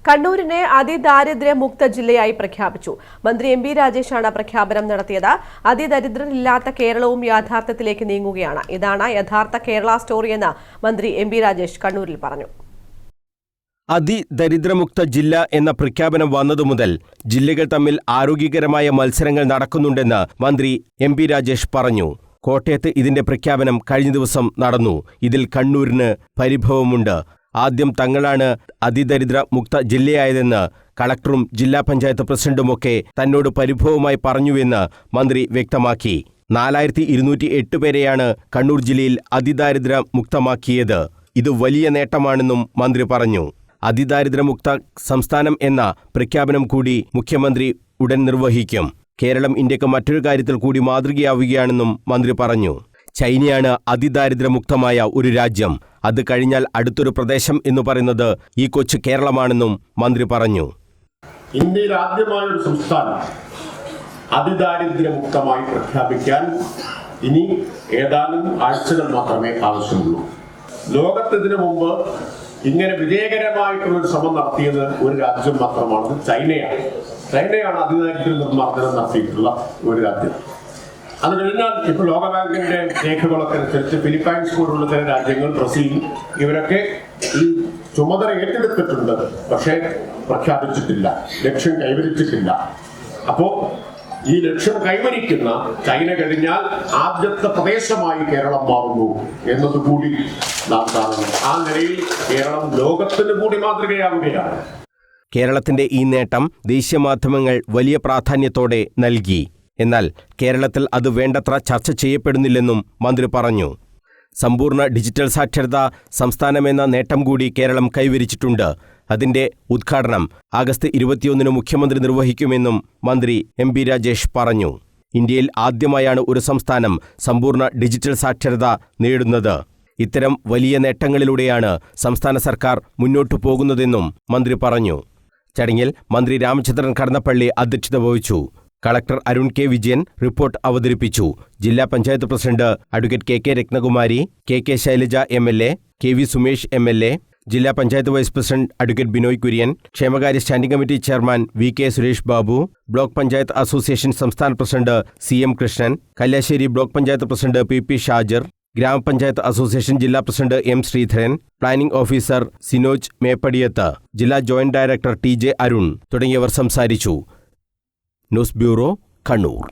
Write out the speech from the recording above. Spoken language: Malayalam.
കണ്ണൂരിനെ അതിദാരിദ്ര്യമുക്ത ജില്ലയായി പ്രഖ്യാപിച്ചു. മന്ത്രി എം.ബി. രാജേഷാണ് പ്രഖ്യാപനം നടത്തിയത്. അതിദരിദ്രരില്ലാത്ത കേരളവും യാഥാർത്ഥ്യത്തിലേക്ക് നീങ്ങുകയാണ്. ഇതാണ് യഥാർത്ഥ കേരള സ്റ്റോറിയെന്ന് മന്ത്രി എം.ബി. രാജേഷ് കണ്ണൂരിൽ പറഞ്ഞു. അതിദരിദ്രമുക്ത ജില്ല എന്ന പ്രഖ്യാപനം വന്നതു മുതൽ ജില്ലകൾ തമ്മിൽ ആരോഗ്യകരമായ മത്സരങ്ങൾ നടക്കുന്നുണ്ടെന്ന് മന്ത്രി എം.ബി. രാജേഷ് പറഞ്ഞു. കോട്ടയത്ത് ഇതിന്റെ പ്രഖ്യാപനം കഴിഞ്ഞ ദിവസം നടന്നു. ഇതിൽ കണ്ണൂരിന് പരിഭവമുണ്ട്. ആദ്യം തങ്ങളാണ് അതിദരിദ്ര മുക്ത ജില്ലയായതെന്ന് കളക്ടറും ജില്ലാ പഞ്ചായത്ത് പ്രസിഡന്റുമൊക്കെ തന്നോട് പരിഭവമായി പറഞ്ഞുവെന്ന് മന്ത്രി വ്യക്തമാക്കി. 4208 പേരെയാണ് കണ്ണൂർ ജില്ലയിൽ അതിദാരിദ്ര്യ മുക്തമാക്കിയത്. ഇത് വലിയ നേട്ടമാണെന്നും മന്ത്രി പറഞ്ഞു. അതിദാരിദ്ര്യമുക്ത സംസ്ഥാനം എന്ന പ്രഖ്യാപനം കൂടി മുഖ്യമന്ത്രി ഉടൻ നിർവഹിക്കും. കേരളം ഇന്ത്യക്ക് മറ്റൊരു കാര്യത്തിൽ കൂടി മാതൃകയാവുകയാണെന്നും മന്ത്രി പറഞ്ഞു. ചൈനയാണ് അതിദാരിദ്ര്യമുക്തമായ ഒരു രാജ്യം. അത് കഴിഞ്ഞാൽ അടുത്തൊരു പ്രദേശം എന്ന് പറയുന്നത് ഈ കൊച്ചു കേരളമാണെന്നും മന്ത്രി പറഞ്ഞു. ഇന്ത്യയിൽ ആദ്യമായ ഒരു സംസ്ഥാനം അതിദാരിദ്ര്യമുക്തമായി പ്രഖ്യാപിക്കാൻ ഇനി ഏതാനും ആഴ്ചകൾ മാത്രമേ ആവശ്യമുള്ളൂ. ലോകത്തിനു മുമ്പ് ഇങ്ങനെ വിജയകരമായിട്ടുള്ളൊരു ശ്രമം നടത്തിയത് ഒരു രാജ്യം മാത്രമാണ്, ചൈനയാണ്. ചൈനയാണ് അതിദാരിദ്ര്യ നിർമ്മാർജ്ജനം നടത്തിയിട്ടുള്ള ഒരു രാജ്യം. അത് കഴിഞ്ഞാൽ ഇപ്പോൾ ലോകബാങ്കിന്റെ രേഖകളൊക്കെ അനുസരിച്ച് ഫിലിപ്പൈൻസ് പോലുള്ള ചില രാജ്യങ്ങൾ, ബ്രസീൽ, ഇവരൊക്കെ ഈ ചുമതല ഏറ്റെടുത്തിട്ടുണ്ട്. പക്ഷേ പ്രഖ്യാപിച്ചിട്ടില്ല, ലക്ഷ്യം കൈവരിച്ചിട്ടില്ല. അപ്പോ ഈ ലക്ഷ്യം കൈവരിക്കുന്ന ചൈന കഴിഞ്ഞാൽ ആദ്യത്തെ പ്രദേശമായി കേരളം മാറുന്നു എന്നതുകൂടി നാം കാണുന്നു. ആ നിലയിൽ കേരളം ലോകത്തിന് കൂടി മാതൃകയാവുകയാണ്. കേരളത്തിന്റെ ഈ നേട്ടം ദേശീയ മാധ്യമങ്ങൾ വലിയ പ്രാധാന്യത്തോടെ നൽകി. എന്നാൽ കേരളത്തിൽ അത് വേണ്ടത്ര ചർച്ച ചെയ്യപ്പെടുന്നില്ലെന്നും മന്ത്രി പറഞ്ഞു. സമ്പൂർണ്ണ ഡിജിറ്റൽ സാക്ഷരതാ സംസ്ഥാനമെന്ന നേട്ടം കൂടി കേരളം കൈവരിച്ചിട്ടുണ്ട്. അതിന്റെ ഉദ്ഘാടനം ആഗസ്റ്റ് 21 മുഖ്യമന്ത്രി നിർവഹിക്കുമെന്നും മന്ത്രി എം.ബി. രാജേഷ് പറഞ്ഞു. ഇന്ത്യയിൽ ആദ്യമായാണ് ഒരു സംസ്ഥാനം സമ്പൂർണ്ണ ഡിജിറ്റൽ സാക്ഷരത നേടുന്നത്. ഇത്തരം വലിയ നേട്ടങ്ങളിലൂടെയാണ് സംസ്ഥാന സർക്കാർ മുന്നോട്ടു പോകുന്നതെന്നും മന്ത്രി പറഞ്ഞു. ചടങ്ങിൽ മന്ത്രി രാമചന്ദ്രൻ കടന്നപ്പള്ളി അധ്യക്ഷത വഹിച്ചു. Collector Arun K. Vijayan report അവതരിപ്പിച്ചു. ജില്ലാ panchayat president advocate K. Ratnakumari, K. Shailaja MLA, K V. Sumesh MLA, ജില്ലാ panchayat vice president advocate Binoy Kurian, ക്ഷേമകാര്യ standing committee chairman V K. Suresh Babu, block panchayat association സംസ്ഥാന president C M. Krishnan, Kalliasseri block panchayat president P. Shajar, ഗ്രാമപഞ്ചായത്ത് അസോസിയേഷൻ ജില്ലാ president M. Sreedharan, planning officer Sinoj Meppadiyath, ജില്ലാ ജോയിന്റ് ഡയറക്ടർ ടി.ജെ. അരുൺ തുടങ്ങിയവർ സംസാരിച്ചു. News bureau, Kannur.